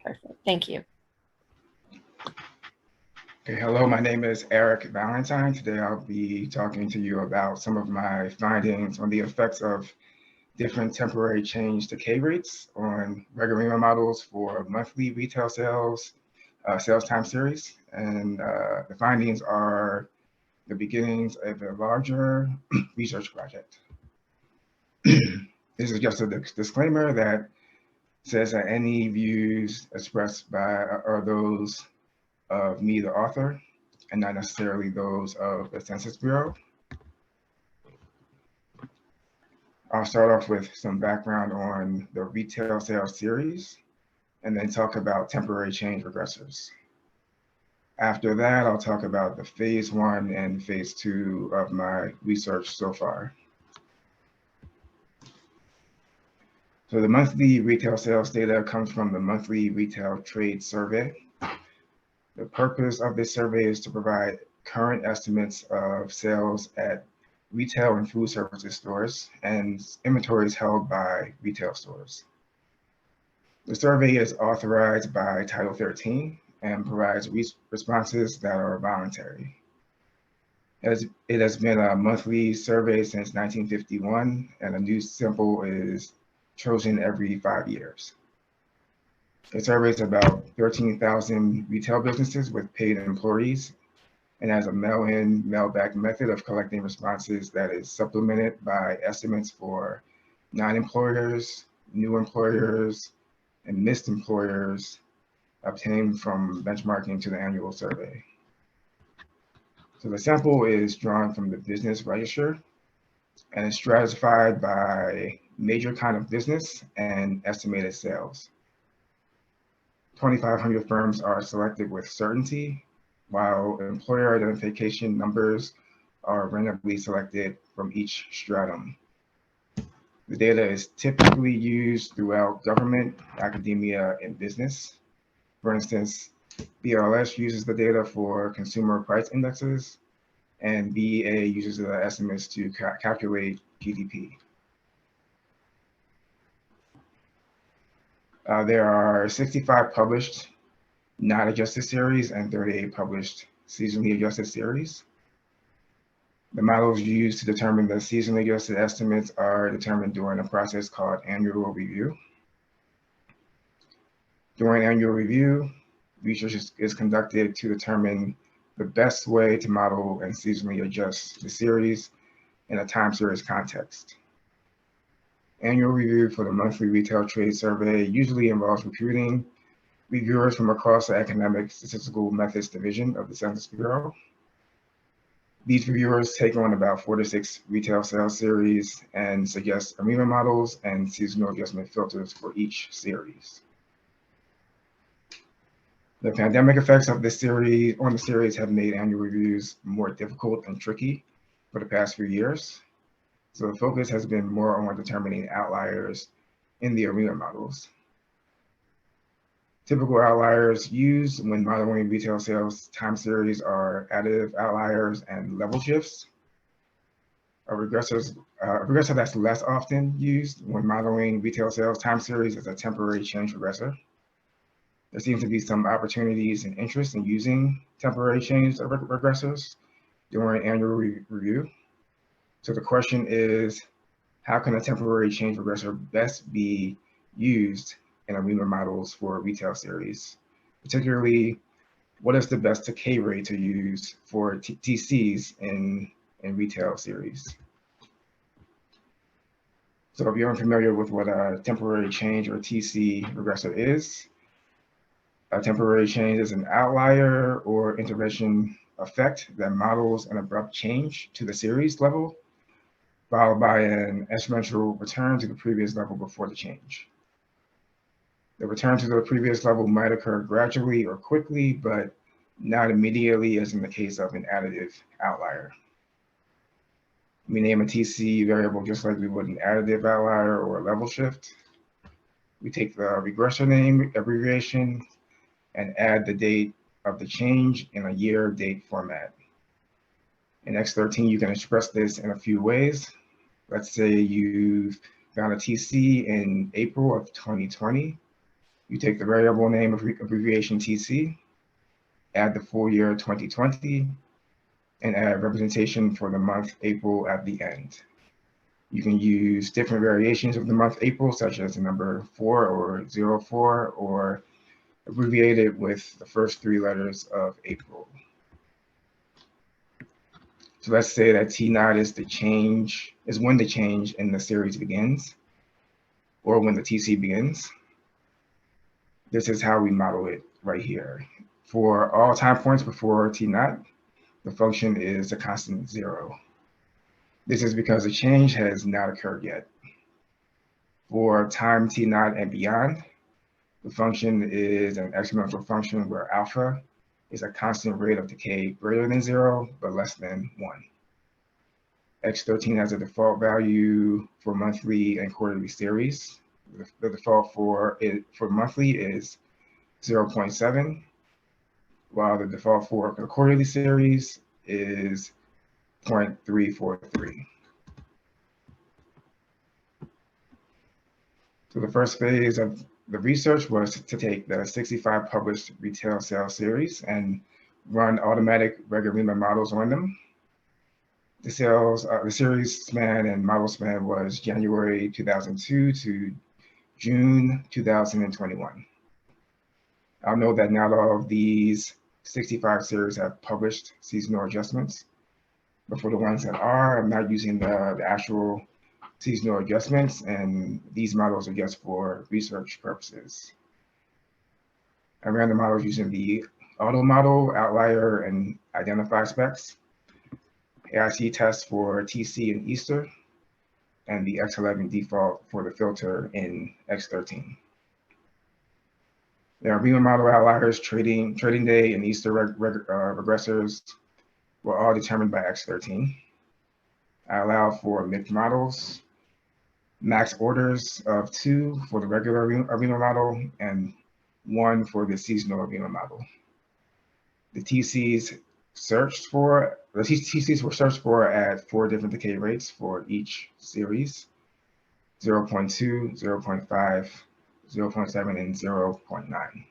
Perfect. Thank you. Okay, hello, my name is Eric Valentine. Today I'll be talking to you about some of my findings on the effects of different temporary change decay rates on regARIMA models for monthly retail sales, sales time series. And the findings are the beginnings of a larger research project. This is just a disclaimer that says that any views expressed by are those of me, the author, and not necessarily those of the Census Bureau. I'll start off with some background on the retail sales series, and then talk about temporary change regressors. After that, I'll talk about the phase 1 and phase 2 of my research so far. So the monthly retail sales data comes from the monthly retail trade survey. The purpose of this survey is to provide current estimates of sales at retail and food services stores and inventories held by retail stores. The survey is authorized by Title 13 and provides responses that are voluntary. It has been a monthly survey since 1951, and a new sample is chosen every 5 years. The survey is about 13,000 retail businesses with paid employees and has a mail-in, mail-back method of collecting responses that is supplemented by estimates for non-employers, new employers, and missed employers obtained from benchmarking to the annual survey. So the sample is drawn from the business register and is stratified by major kind of business and estimated sales. 2,500 firms are selected with certainty, while employer identification numbers are randomly selected from each stratum. The data is typically used throughout government, academia, and business. For instance, BLS uses the data for consumer price indexes, and BEA uses the estimates to calculate GDP. There are 65 published not adjusted series and 38 published seasonally adjusted series. The models used to determine the seasonally adjusted estimates are determined during a process called annual review. During annual review, research is conducted to determine the best way to model and seasonally adjust the series in a time series context. Annual review for the monthly retail trade survey usually involves recruiting reviewers from across the Academic Statistical Methods Division of the Census Bureau. These reviewers take on about 4 to 6 retail sales series and suggest ARIMA models and seasonal adjustment filters for each series. The pandemic effects of this series on the series have made annual reviews more difficult and tricky for the past few years. So the focus has been more on determining outliers in the ARIMA models. Typical outliers used when modeling retail sales time series are additive outliers and level shifts. A regressor that's less often used when modeling retail sales time series is a temporary change regressor. There seems to be some opportunities and interest in using temporary change regressors during annual review. So the question is, how can a temporary change regressor best be used in ARIMA models for retail series? Particularly, what is the best decay rate to use for TCs in retail series? So if you're unfamiliar with what a temporary change or TC regressor is, a temporary change is an outlier or intervention effect that models an abrupt change to the series level, followed by an exponential return to the previous level before the change. The return to the previous level might occur gradually or quickly, but not immediately, as in the case of an additive outlier. We name a TC variable just like we would an additive outlier or a level shift. We take the regressor name abbreviation and add the date of the change in a year date format. In X13, you can express this in a few ways. Let's say you've found a TC in April of 2020. You take the variable name of abbreviation TC, add the full year 2020, and add representation for the month April at the end. You can use different variations of the month April, such as the number 4 or 04, or abbreviate it with the first 3 letters of April. So let's say that T0 is when the change in the series begins, or when the TC begins. This is how we model it right here. For all time points before T0, the function is a constant 0. This is because the change has not occurred yet. For time T0 and beyond, the function is an exponential function where alpha is a constant rate of decay greater than 0, but less than 1. X13 has a default value for monthly and quarterly series. The default for monthly is 0.7, while the default for the quarterly series is 0.343. So the first phase of the research was to take the 65 published retail sales series and run automatic regARIMA models on them. The series span and model span was January 2002 to June 2021. I'll note that not all of these 65 series have published seasonal adjustments, but for the ones that are, I'm not using the actual seasonal adjustments, and these models are just for research purposes. I ran the models using the auto model, outlier, and identify specs, AIC test for TC and Easter, and the X11 default for the filter in X13. The ARIMA model outliers, trading day, and Easter regressors were all determined by X13. I allowed for mixed models, max orders of 2 for the regular ARIMA model, and 1 for the seasonal ARIMA model. The TCs were searched for at 4 different decay rates for each series: 0.2, 0.5, 0.7, and 0.9.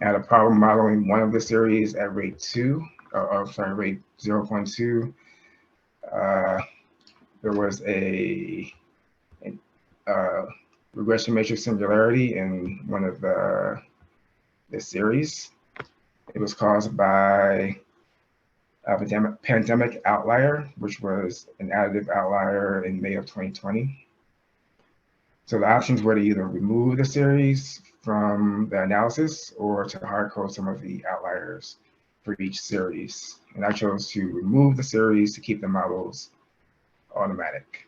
I had a problem modeling one of the series at rate 0.2. There was a regression matrix singularity in one of the series. It was caused by a pandemic outlier, which was an additive outlier in May of 2020. So the options were to either remove the series from the analysis or to hard code some of the outliers for each series. And I chose to remove the series to keep the models automatic.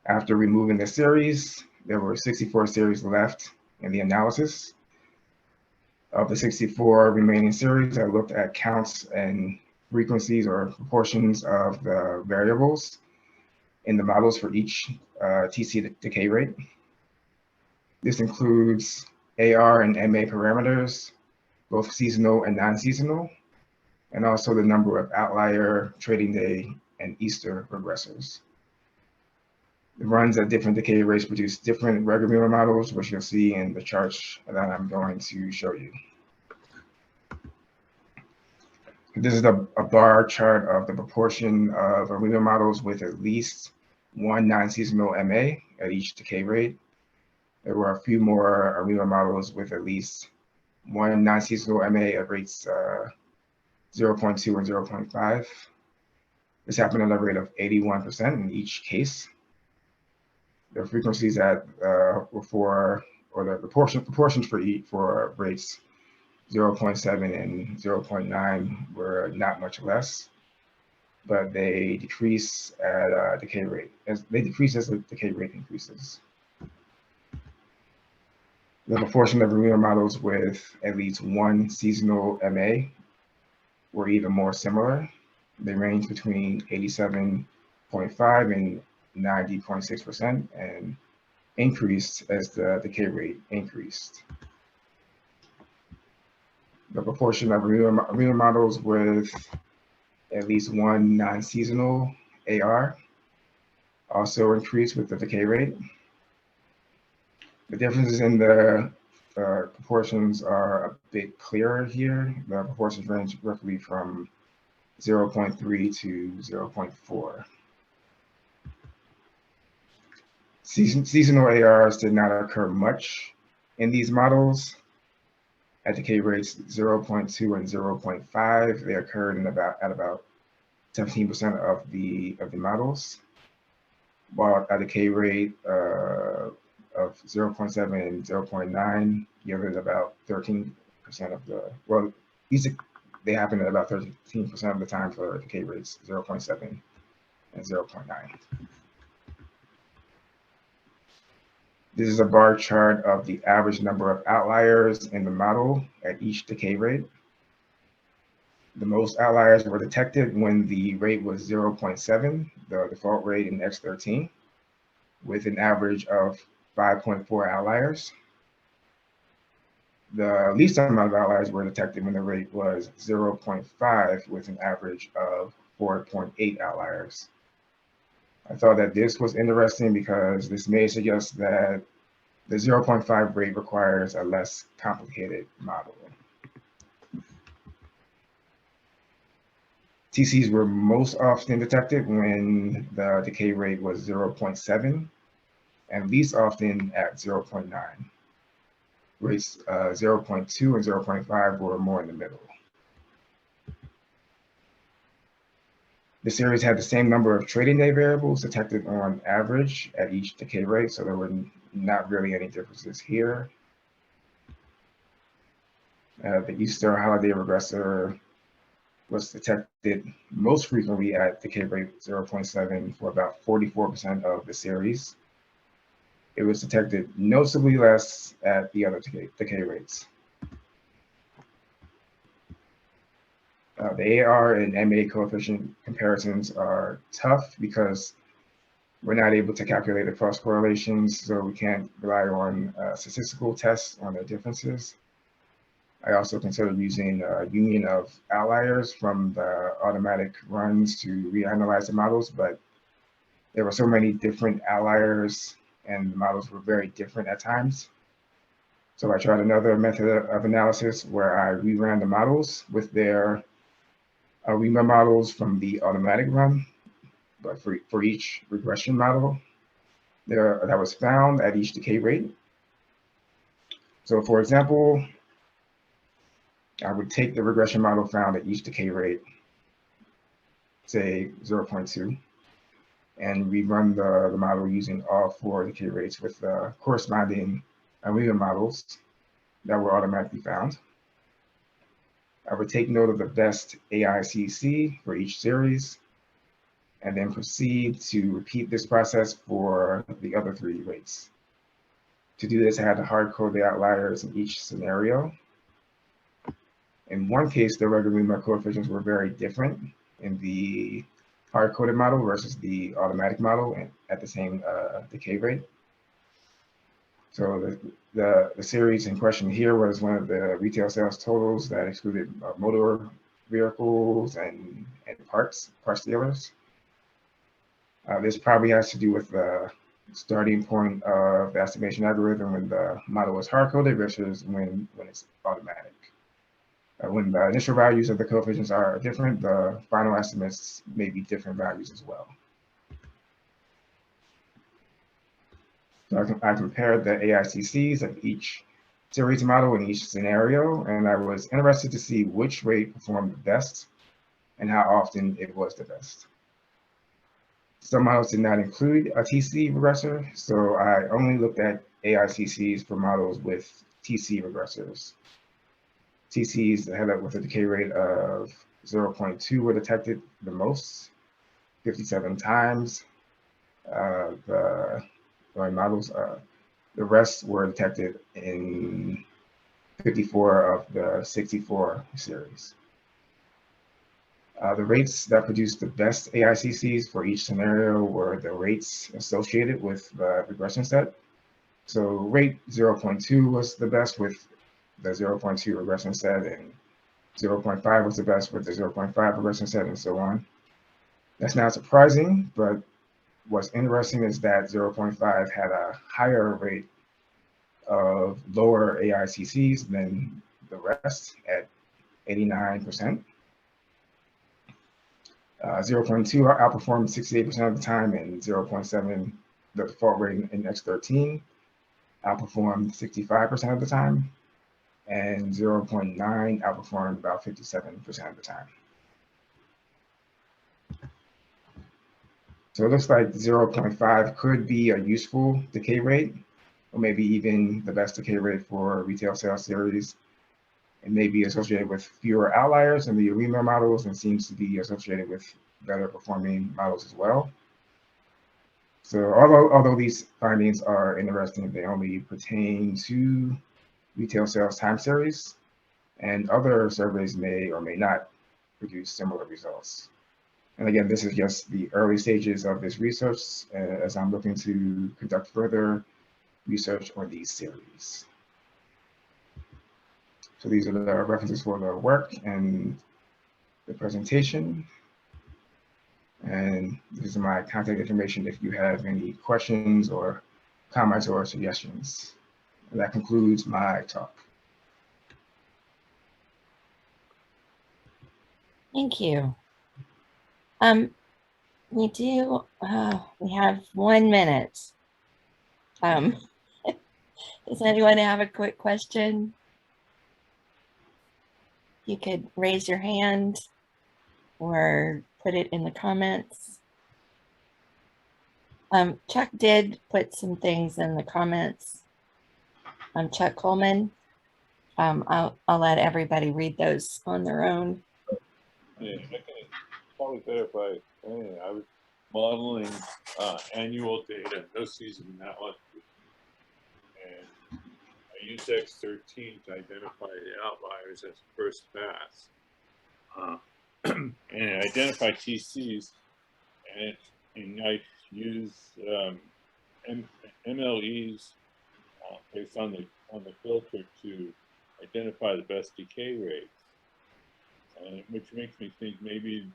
After removing the series, there were 64 series left in the analysis. Of the 64 remaining series, I looked at counts and frequencies or proportions of the variables in the models for each TC decay rate. This includes AR and MA parameters, both seasonal and non-seasonal, and also the number of outlier, trading day, and Easter regressors. The runs at different decay rates produce different regARIMA models, which you'll see in the charts that I'm going to show you. This is a bar chart of the proportion of ARIMA models with at least 1 non-seasonal MA at each decay rate. There were a few more ARIMA models with at least 1 non-seasonal MA at rates 0.2 and 0.5. This happened at a rate of 81% in each case. The frequencies that were for, or the proportions for rates 0.7 and 0.9 were not much less, but they decrease at a decay rate. As the decay rate increases. The proportion of ARIMA models with at least 1 seasonal MA were even more similar. They range between 87.5 and 90.6% and increased as the decay rate increased. The proportion of ARIMA models with at least 1 non-seasonal AR also increased with the decay rate. The differences in the proportions are a bit clearer here. The proportions range roughly from 0.3 to 0.4. Seasonal ARs did not occur much in these models. At decay rates 0.2 and 0.5, they occurred at about 17% of the models, while at decay rate of 0.7 and 0.9 yielded about 13% of the, well, they happen at about 13% of the time for decay rates 0.7 and 0.9. This is a bar chart of the average number of outliers in the model at each decay rate. The most outliers were detected when the rate was 0.7, the default rate in X13, with an average of 5.4 outliers. The least amount of outliers were detected when the rate was 0.5, with an average of 4.8 outliers. I thought that this was interesting because this may suggest that the 0.5 rate requires a less complicated model. TCs were most often detected when the decay rate was 0.7 and least often at 0.9. Rates 0.2 and 0.5 were more in the middle. The series had the same number of trading day variables detected on average at each decay rate, so there were not really any differences here. The Easter holiday regressor was detected most frequently at decay rate 0.7 for about 44% of the series. It was detected noticeably less at the other decay rates. The AR and MA coefficient comparisons are tough because we're not able to calculate the cross correlations, so we can't rely on statistical tests on the differences. I also considered using a union of outliers from the automatic runs to reanalyze the models, but there were so many different outliers and the models were very different at times. So I tried another method of analysis where I reran the models with their ARIMA models from the automatic run, but for each regression model that was found at each decay rate. So for example, I would take the regression model found at each decay rate, say 0.2, and rerun the model using all 4 decay rates with the corresponding ARIMA models that were automatically found. I would take note of the best AICC for each series, and then proceed to repeat this process for the other 3 rates. To do this, I had to hard code the outliers in each scenario. In one case, the regARIMA coefficients were very different in the hard-coded model versus the automatic model at the same decay rate. So the series in question here was one of the retail sales totals that excluded motor vehicles and parts dealers. This probably has to do with the starting point of the estimation algorithm when the model is hard-coded versus when it's automatic. When the initial values of the coefficients are different, the final estimates may be different values as well. So I compared the AICCs of each series model in each scenario, and I was interested to see which rate performed the best and how often it was the best. Some models did not include a TC regressor, so I only looked at AICCs for models with TC regressors. TCs that had with a decay rate of 0.2 were detected the most, 57 times. The models, the rest were detected in 54 of the 64 series. The rates that produced the best AICCs for each scenario were the rates associated with the regression set. So rate 0.2 was the best with the 0.2 regression set, and 0.5 was the best with the 0.5 regression set, and so on. That's not surprising, but what's interesting is that 0.5 had a higher rate of lower AICCs than the rest at 89%. 0.2 outperformed 68% of the time, and 0.7, the default rate in X13, outperformed 65% of the time, and 0.9 outperformed about 57% of the time. So it looks like 0.5 could be a useful decay rate, or maybe even the best decay rate for retail sales series. It may be associated with fewer outliers in the ARIMA models and seems to be associated with better performing models as well. So although these findings are interesting, they only pertain to retail sales time series, and other surveys may or may not produce similar results. And again, this is just the early stages of this research as I'm looking to conduct further research on these series. So these are the references for the work and the presentation. And this is my contact information if you have any questions or comments or suggestions. And that concludes my talk. Thank you. We have 1 minute. Does anyone have a quick question? You could raise your hand or put it in the comments. Chuck did put some things in the comments. Chuck Coleman. I'll let everybody read those on their own. Yeah, I can probably verify. I was modeling annual data, no season analysis, and I used X13 to identify the outliers as first pass, and identify TCs, and I use MLEs based on the filter to identify the best decay rates. Which makes me think maybe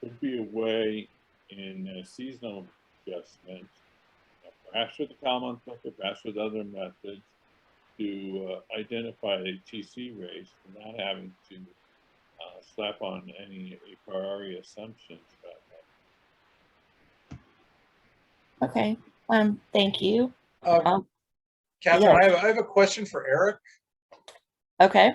there could be a way in seasonal adjustment, perhaps with the Kalman filter, perhaps with other methods, to identify the TC rates without having to slap on any a priori assumptions about that. Okay. Thank you. Catherine, yeah. I have a question for Eric. Okay.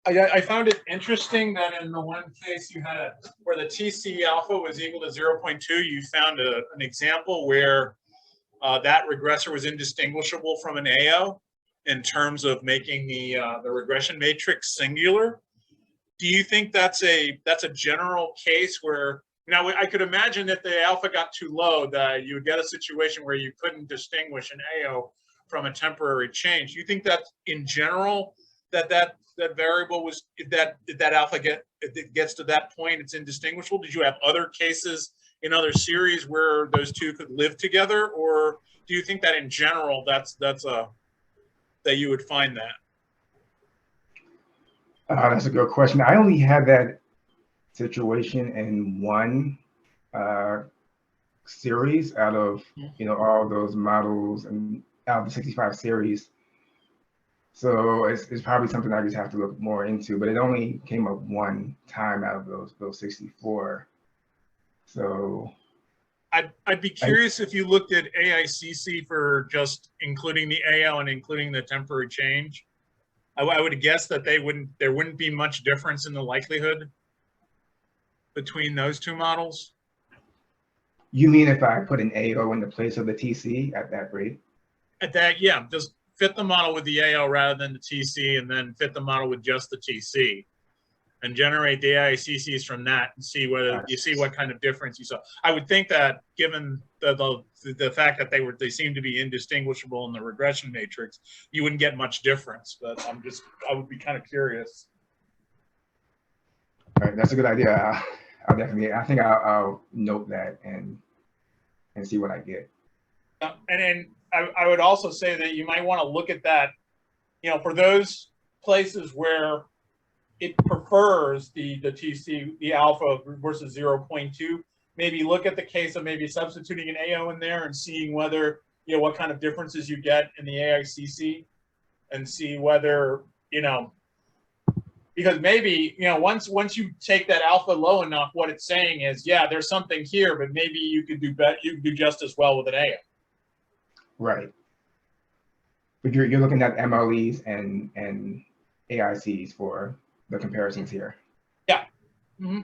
I found it interesting that in the one case you had where the TC alpha was equal to 0.2, you found an example where that regressor was indistinguishable from an AO in terms of making the regression matrix singular. Do you think that's a general case where, now I could imagine that the alpha got too low, that you would get a situation where you couldn't distinguish an AO from a temporary change. Do you think that in general that variable was, if that alpha gets to that point, it's indistinguishable? Did you have other cases in other series where those two could live together, or do you think that in general that you would find that? That's a good question. I only had that situation in one series out of all those models and out of the 65 series. So it's probably something I just have to look more into, but it only came up one time out of those 64. So I'd be curious if you looked at AICC for just including the AO and including the temporary change. I would guess that there wouldn't be much difference in the likelihood between those two models. You mean if I put an AO in the place of the TC at that rate? At that, yeah, just fit the model with the AO rather than the TC, and then fit the model with just the TC, and generate the AICCs from that, and see whether you see what kind of difference you saw. I would think that given the fact that they seem to be indistinguishable in the regression matrix, you wouldn't get much difference. But I would be kind of curious. All right, that's a good idea. I'll definitely, I think I'll note that and see what I get. And I would also say that you might want to look at that, for those places where it prefers the TC, the alpha versus 0.2, maybe look at the case of maybe substituting an AO in there and seeing whether, you know, what kind of differences you get in the AICC, and see whether, you know, because maybe, you know, once you take that alpha low enough, what it's saying is, yeah, there's something here, but maybe you could do just as well with an AO. Right. But you're looking at MLEs and AICs for the comparisons here. Yeah. Mm-hmm.